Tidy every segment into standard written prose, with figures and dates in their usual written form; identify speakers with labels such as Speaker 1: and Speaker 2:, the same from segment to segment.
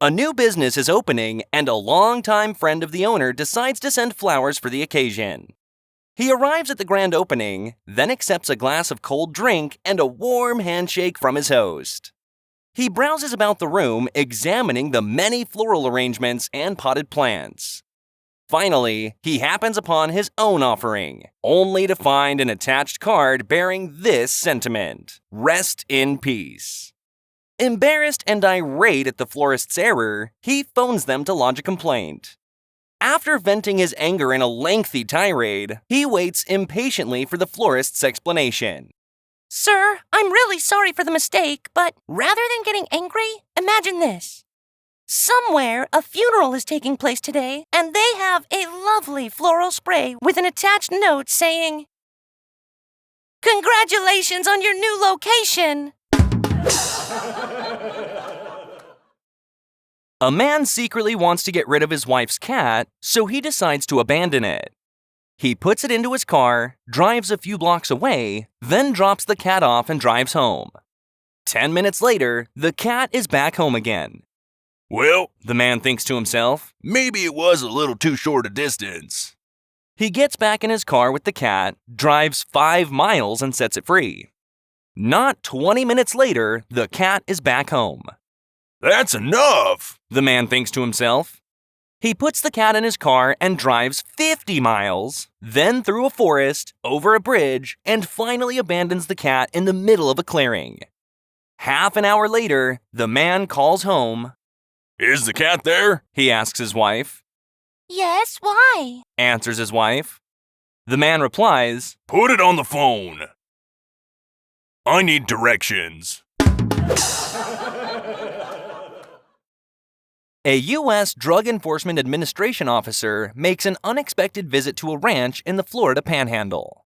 Speaker 1: A new business is opening, and a longtime friend of the owner decides to send flowers for the occasion. He arrives at the grand opening, then accepts a glass of cold drink and a warm handshake from his host. He browses about the room, examining the many floral arrangements and potted plants. Finally, he happens upon his own offering, only to find an attached card bearing this sentiment: "Rest in peace." Embarrassed and irate at the florist's error, he phones them to lodge a complaint. After venting his anger in a lengthy tirade, he waits impatiently for the florist's explanation.
Speaker 2: Sir, I'm really sorry for the mistake, but rather than getting angry, imagine this. Somewhere, a funeral is taking place today, and they have a lovely floral spray with an attached note saying, "Congratulations on your new location!"
Speaker 1: A man secretly wants to get rid of his wife's cat, so he decides to abandon it. He puts it into his car, drives a few blocks away, then drops the cat off and drives home. 10 minutes later, the cat is back home again.
Speaker 3: Well,
Speaker 1: The man thinks to himself.
Speaker 3: maybe it was a little too short a distance.
Speaker 1: He gets back in his car with the cat, drives 5 miles and sets it free. Not 20 minutes later, the cat is back home.
Speaker 3: That's enough!
Speaker 1: The man thinks to himself. He puts the cat in his car and drives 50 miles, then through a forest, over a bridge, and finally abandons the cat in the middle of a clearing. Half an hour later, the man calls home.
Speaker 3: Is the cat there?
Speaker 1: He asks his wife.
Speaker 2: Yes, why?
Speaker 1: Answers his wife. The man replies,
Speaker 3: Put it on the phone. I need directions.
Speaker 1: A U.S. Drug Enforcement Administration officer makes an unexpected visit to a ranch in the Florida Panhandle.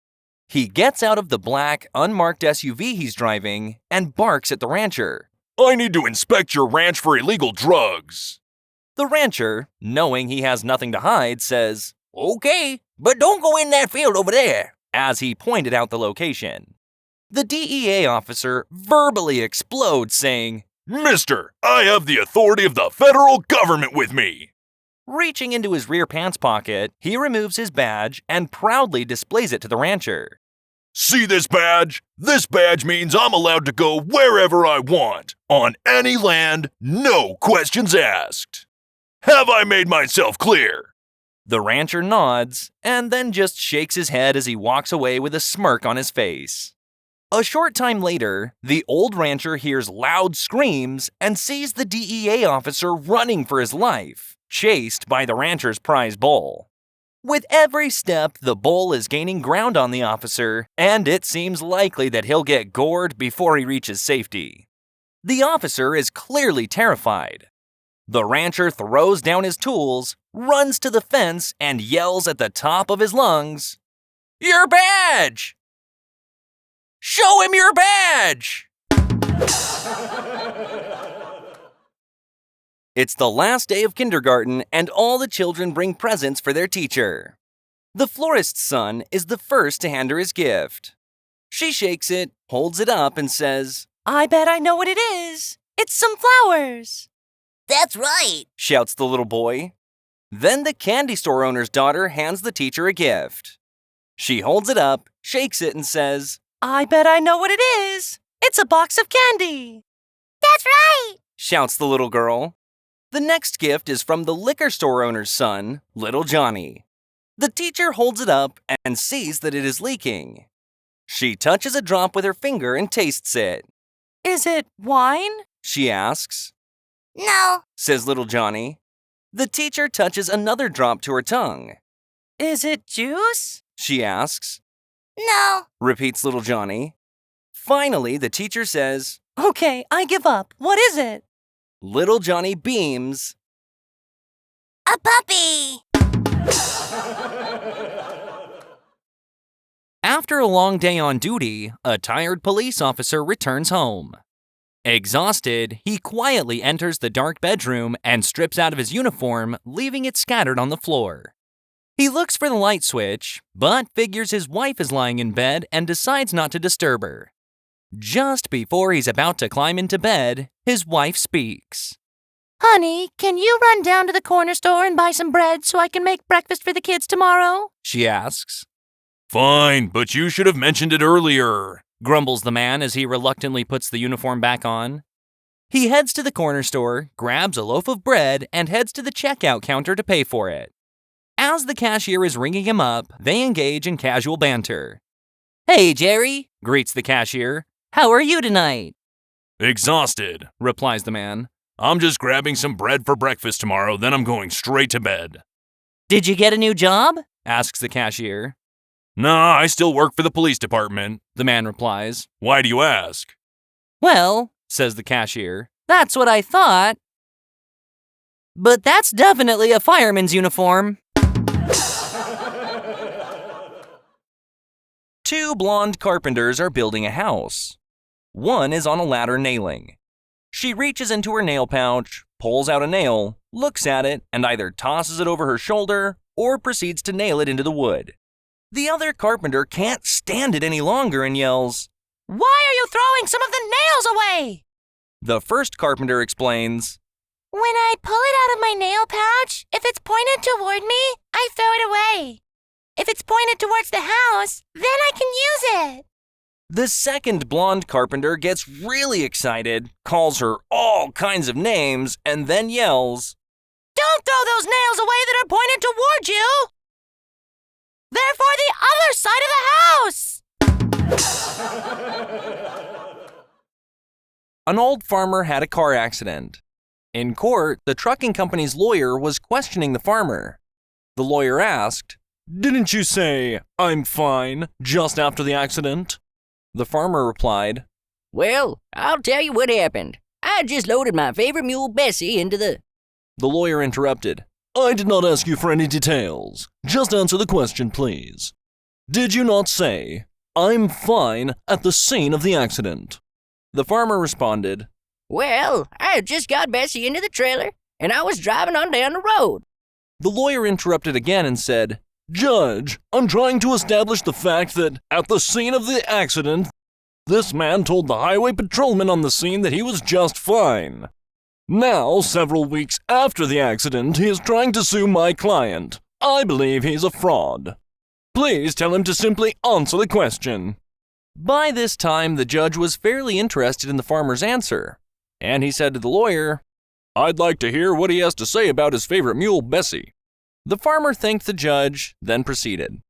Speaker 1: He gets out of the black, unmarked SUV he's driving and barks at the rancher.
Speaker 3: I need to inspect your ranch for illegal drugs.
Speaker 1: The rancher, knowing he has nothing to hide, says, "Okay, but don't go in that field over there," as he pointed out the location. The DEA officer verbally explodes, saying,
Speaker 3: Mister, I have the authority of the federal government with me.
Speaker 1: Reaching into his rear pants pocket, he removes his badge and proudly displays it to the rancher.
Speaker 3: See this badge? This badge means I'm allowed to go wherever I want, on any land, no questions asked. Have I made myself clear?
Speaker 1: The rancher nods and then just shakes his head as he walks away with a smirk on his face. A short time later, the old rancher hears loud screams and sees the DEA officer running for his life, chased by the rancher's prize bull. With every step, the bull is gaining ground on the officer, and it seems likely that he'll get gored before he reaches safety. The officer is clearly terrified. The rancher throws down his tools, runs to the fence, and yells at the top of his lungs, "Your badge! Show him your badge!" It's the last day of kindergarten, and all the children bring presents for their teacher. The florist's son is the first to hand her his gift. She shakes it, holds it up, and says,
Speaker 2: I bet I know what it is. It's some flowers.
Speaker 4: That's right.
Speaker 1: shouts the little boy. Then the candy store owner's daughter hands the teacher a gift. She holds it up, shakes it, and says,
Speaker 2: I bet I know what it is. It's a box of candy.
Speaker 4: That's right.
Speaker 1: shouts the little girl. The next gift is from the liquor store owner's son, little Johnny. The teacher holds it up and sees that it is leaking. She touches a drop with her finger and tastes it.
Speaker 2: Is it wine?
Speaker 1: She asks,
Speaker 4: No.
Speaker 1: says little Johnny. The teacher touches another drop to her tongue.
Speaker 2: Is it juice?
Speaker 1: She asks,
Speaker 4: No.
Speaker 1: repeats little Johnny. Finally, the teacher says,
Speaker 2: Okay, I give up. What is it?
Speaker 1: little Johnny beams.
Speaker 4: A puppy.
Speaker 1: After a long day on duty, a tired police officer returns home. Exhausted, he quietly enters the dark bedroom and strips out of his uniform, leaving it scattered on the floor. He looks for the light switch, but figures his wife is lying in bed and decides not to disturb her. Just before he's about to climb into bed, his wife speaks.
Speaker 2: Honey, can you run down to the corner store and buy some bread so I can make breakfast for the kids tomorrow?
Speaker 1: She asks.
Speaker 3: Fine, but you should have mentioned it earlier,
Speaker 1: Grumbles the man as he reluctantly puts the uniform back on. He heads to the corner store, grabs a loaf of bread, and heads to the checkout counter to pay for it. As the cashier is ringing him up, they engage in casual banter. "Hey, Jerry," greets the cashier. "How are you tonight?"
Speaker 3: Exhausted,
Speaker 1: replies the man.
Speaker 3: I'm just grabbing some bread for breakfast tomorrow, then I'm going straight to bed.
Speaker 1: "Did you get a new job?" asks the cashier.
Speaker 3: Nah, I still work for the police department,
Speaker 1: The man replies.
Speaker 3: Why do you ask?
Speaker 1: "Well," says the cashier, "that's what I thought. But that's definitely a fireman's uniform." Two blonde carpenters are building a house. One is on a ladder nailing. She reaches into her nail pouch, pulls out a nail, looks at it, and either tosses it over her shoulder or proceeds to nail it into the wood. The other carpenter can't stand it any longer and yells,
Speaker 2: Why are you throwing some of the nails away?
Speaker 1: The first carpenter explains,
Speaker 4: When I pull it out of my nail pouch, if it's pointed toward me, I throw it away. If it's pointed towards the house, then I can use it.
Speaker 1: The second blonde carpenter gets really excited, calls her all kinds of names, and then yells,
Speaker 2: Don't throw those nails away that are pointed toward you! They're for the other side of the house!
Speaker 1: An old farmer had a car accident. In court, the trucking company's lawyer was questioning the farmer. The lawyer asked, "Didn't you say, 'I'm fine,' just after the accident?" The farmer replied,
Speaker 5: "Well, I'll tell you what happened. I just loaded my favorite mule, Bessie, into the..."
Speaker 1: The lawyer interrupted. "I did not ask you for any details. Just answer the question, please. Did you not say, 'I'm fine' at the scene of the accident?" The farmer responded,
Speaker 5: "Well, I had just got Bessie into the trailer, and I was driving on down the road."
Speaker 1: The lawyer interrupted again and said, "Judge, I'm trying to establish the fact that at the scene of the accident, this man told the highway patrolman on the scene that he was just fine. Now, several weeks after the accident, he is trying to sue my client. I believe he's a fraud. Please tell him to simply answer the question." By this time, the judge was fairly interested in the farmer's answer, and he said to the lawyer, "I'd like to hear what he has to say about his favorite mule, Bessie." The farmer thanked the judge, then proceeded.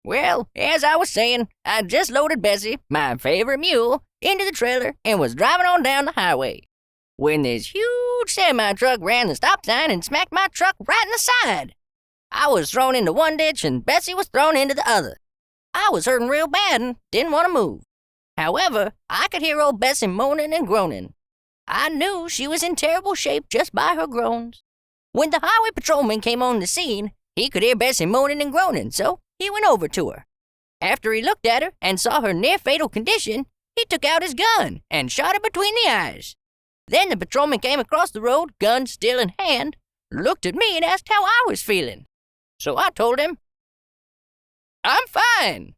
Speaker 5: "Well, as I was saying, I just loaded Bessie, my favorite mule, into the trailer and was driving on down the highway when this huge semi-truck ran the stop sign and smacked my truck right in the side. I was thrown into one ditch and Bessie was thrown into the other. I was hurting real bad and didn't want to move. However, I could hear old Bessie moaning and groaning. I knew she was in terrible shape just by her groans. When the highway patrolman came on the scene, he could hear Bessie moaning and groaning, so he went over to her. After he looked at her and saw her near-fatal condition, he took out his gun and shot her between the eyes. Then the patrolman came across the road, gun still in hand, looked at me and asked how I was feeling. So I told him, I'm fine."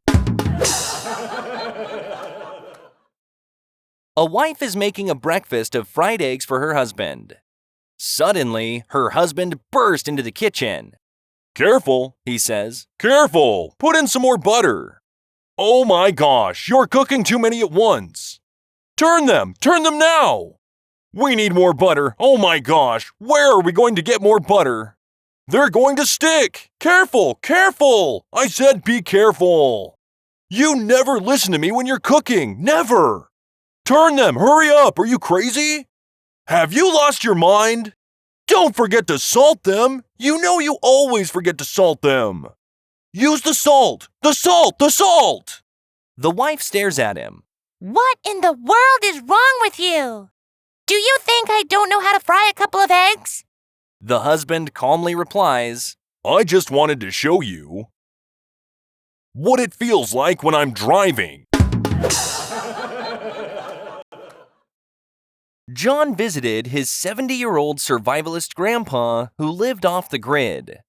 Speaker 1: A wife is making a breakfast of fried eggs for her husband. Suddenly, her husband burst into the kitchen.
Speaker 3: Careful,
Speaker 1: He says,
Speaker 3: careful, put in some more butter. Oh my gosh, you're cooking too many at once. Turn them now. We need more butter, oh my gosh, where are we going to get more butter? They're going to stick. Careful, careful, I said be careful. You never listen to me when you're cooking, never. Turn them, hurry up, are you crazy? Have you lost your mind? Don't forget to salt them. You know you always forget to salt them. Use the salt, the salt, the salt.
Speaker 1: The wife stares at him.
Speaker 4: What in the world is wrong with you? Do you think I don't know how to fry a couple of eggs?
Speaker 1: The husband calmly replies,
Speaker 3: I just wanted to show you what it feels like when I'm driving.
Speaker 1: John visited his 70-year-old survivalist grandpa who lived off the grid.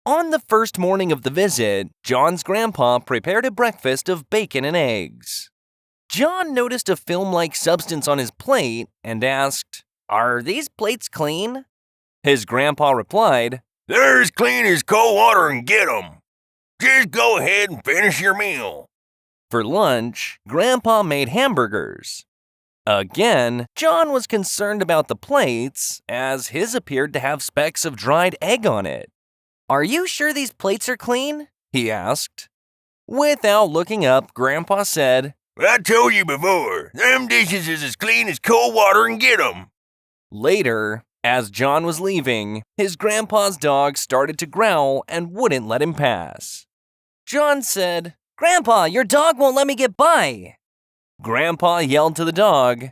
Speaker 1: On the first morning of the visit, John's grandpa prepared a breakfast of bacon and eggs. John noticed a film-like substance on his plate and asked, "Are these plates clean?" His grandpa replied,
Speaker 3: They're as clean as cold water and get 'em. Just go ahead and finish your meal.
Speaker 1: For lunch, Grandpa made hamburgers. Again, John was concerned about the plates, as his appeared to have specks of dried egg on it. "Are you sure these plates are clean?" he asked. Without looking up, Grandpa said,
Speaker 3: I told you before, them dishes is as clean as cold water and get 'em.
Speaker 1: Later, as John was leaving, his grandpa's dog started to growl and wouldn't let him pass. John said, "Grandpa, your dog won't let me get by." Grandpa yelled to the dog,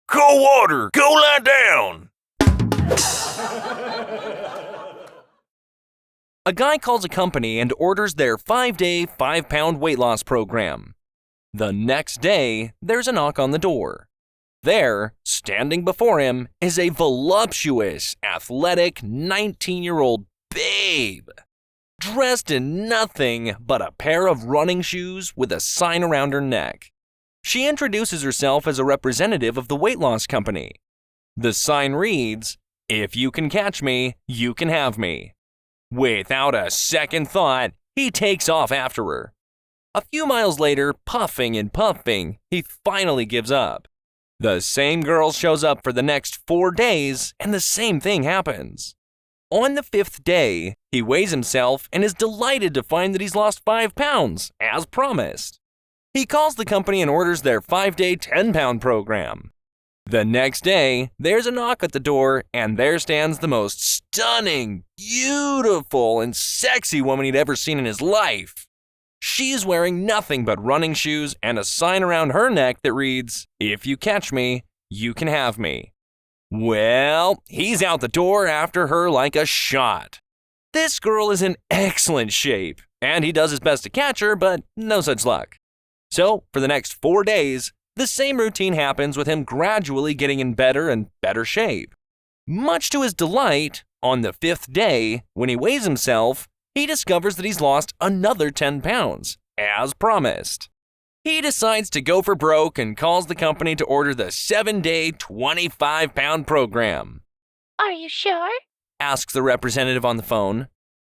Speaker 3: Cold water, go lie down.
Speaker 1: A guy calls a company and orders their 5-day, 5-pound weight loss program. The next day, there's a knock on the door. There, standing before him, is a voluptuous, athletic 19-year-old babe, dressed in nothing but a pair of running shoes with a sign around her neck. She introduces herself as a representative of the weight loss company. The sign reads, "If you can catch me, you can have me." Without a second thought, he takes off after her. A few miles later, puffing and puffing, he finally gives up. The same girl shows up for the next 4 days, and the same thing happens. On the 5th day, he weighs himself and is delighted to find that he's lost 5 pounds, as promised. He calls the company and orders their 5-day, 10-pound program. The next day, there's a knock at the door, and there stands the most stunning, beautiful, and sexy woman he'd ever seen in his life. She's wearing nothing but running shoes and a sign around her neck that reads, "If you catch me, you can have me." Well, he's out the door after her like a shot. This girl is in excellent shape, and he does his best to catch her, but no such luck. So, for the next 4 days, the same routine happens with him gradually getting in better and better shape. Much to his delight, on the 5th day, when he weighs himself, he discovers that he's lost another 10 pounds, as promised. He decides to go for broke and calls the company to order the 7-day, 25-pound program.
Speaker 4: Are you sure?
Speaker 1: Asks the representative on the phone.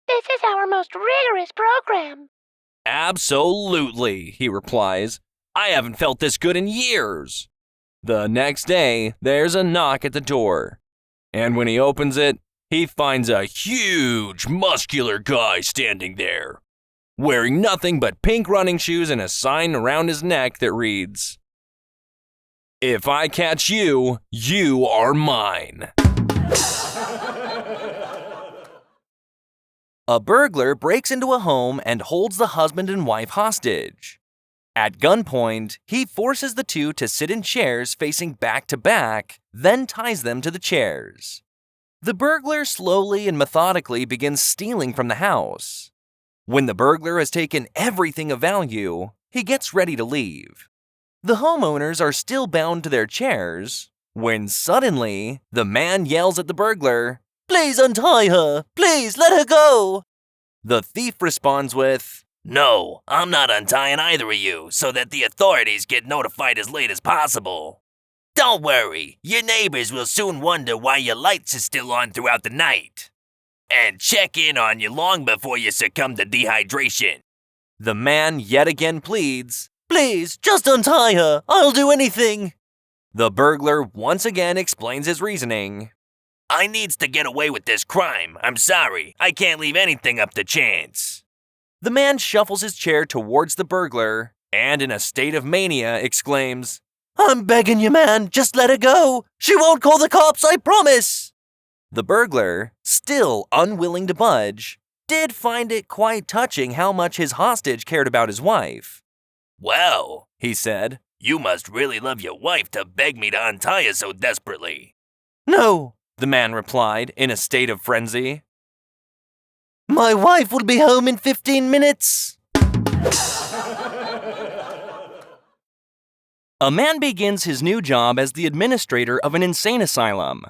Speaker 4: This is our most rigorous program.
Speaker 1: Absolutely, he replies. I haven't felt this good in years. The next day, there's a knock at the door. And when he opens it, he finds a huge, muscular guy standing there, wearing nothing but pink running shoes and a sign around his neck that reads, "If I catch you, you are mine." A burglar breaks into a home and holds the husband and wife hostage. At gunpoint, he forces the two to sit in chairs facing back to back, then ties them to the chairs. The burglar slowly and methodically begins stealing from the house. When the burglar has taken everything of value, he gets ready to leave. The homeowners are still bound to their chairs, when suddenly, the man yells at the burglar, "Please untie her! Please let her go!" The thief responds with, "No, I'm not untying either of you so that the authorities get notified as late as possible. Don't worry, your neighbors will soon wonder why your lights are still on throughout the night, and check in on you long before you succumb to dehydration." The man yet again pleads, "Please, just untie her, I'll do anything." The burglar once again explains his reasoning. "I needs to get away with this crime, I'm sorry, I can't leave anything up to chance." The man shuffles his chair towards the burglar, and in a state of mania exclaims, "I'm begging you, man, just let her go. She won't call the cops, I promise." The burglar, still unwilling to budge, did find it quite touching how much his hostage cared about his wife. "Well," he said, "you must really love your wife to beg me to untie her so desperately." "No," the man replied in a state of frenzy. "My wife will be home in 15 minutes. A man begins his new job as the administrator of an insane asylum.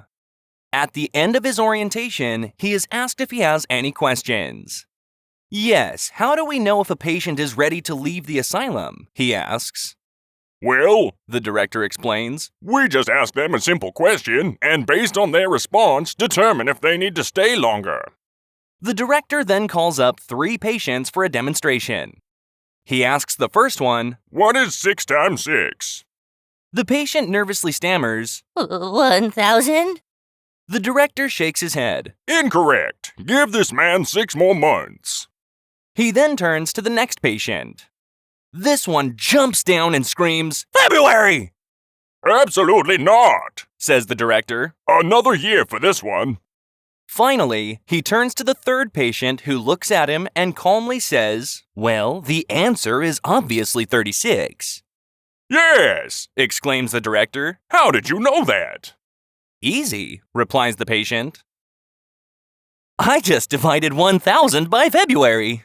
Speaker 1: At the end of his orientation, he is asked if he has any questions. "Yes, how do we know if a patient is ready to leave the asylum?" he asks.
Speaker 3: Well,
Speaker 1: the director explains.
Speaker 3: we just ask them a simple question, and based on their response, determine if they need to stay longer.
Speaker 1: The director then calls up 3 patients for a demonstration. He asks the first one,
Speaker 3: What is 6 times 6?
Speaker 1: The patient nervously stammers.
Speaker 2: 1,000?
Speaker 1: The director shakes his head.
Speaker 3: Incorrect. Give this man 6 more months.
Speaker 1: He then turns to the next patient. This one jumps down and screams, February!
Speaker 3: Absolutely not,
Speaker 1: Says the director.
Speaker 3: Another year for this one.
Speaker 1: Finally, he turns to the third patient who looks at him and calmly says, Well, the answer is obviously 36.
Speaker 3: Yes,
Speaker 1: Exclaims the director.
Speaker 3: How did you know that?
Speaker 1: Easy, replies the patient. I just divided 1,000 by February.